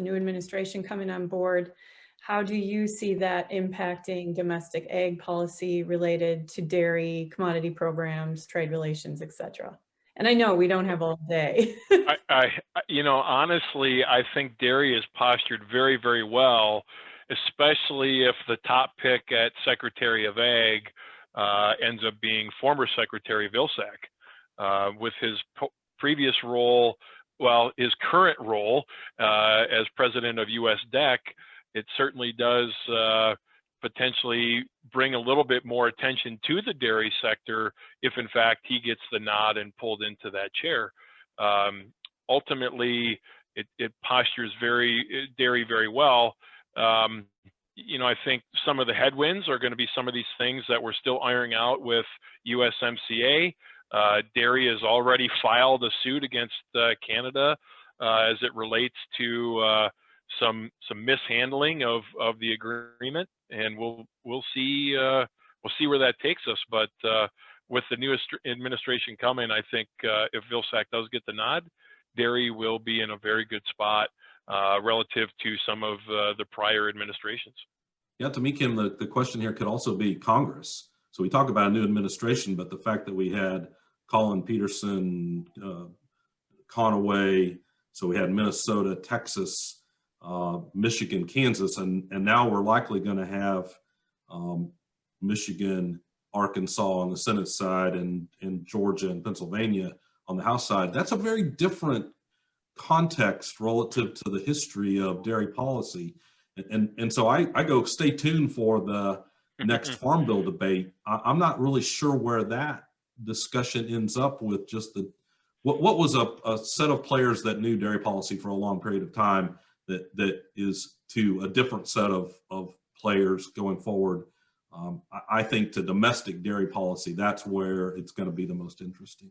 new administration coming on board. How do you see that impacting domestic ag policy related to dairy, commodity programs, trade relations, et cetera? And I know we don't have all day. Honestly, I think dairy is postured very, very well, especially if the top pick at Secretary of Ag ends up being former Secretary Vilsack. With his previous role, his current role as president of USDEC, it certainly does potentially bring a little bit more attention to the dairy sector if in fact he gets the nod and pulled into that chair. Ultimately, it postures dairy very well. I think some of the headwinds are going to be some of these things that we're still ironing out with USMCA. Dairy has already filed a suit against Canada as it relates to some mishandling of the agreement, and we'll see where that takes us. But with the newest administration coming, I think if Vilsack does get the nod, dairy will be in a very good spot relative to some of the prior administrations. Yeah, to me, Kim, the question here could also be Congress. So we talk about a new administration, but the fact that we had Colin Peterson, Conaway, so we had Minnesota, Texas, Michigan, Kansas, and now we're likely going to have Michigan, Arkansas on the Senate side, and Georgia and Pennsylvania on the House side. That's a very different context relative to the history of dairy policy. And so I go stay tuned for the next Farm Bill debate. I'm not really sure where that discussion ends up with just what was a set of players that knew dairy policy for a long period of time that is to a different set of players going forward. I think to domestic dairy policy, that's where it's going to be the most interesting.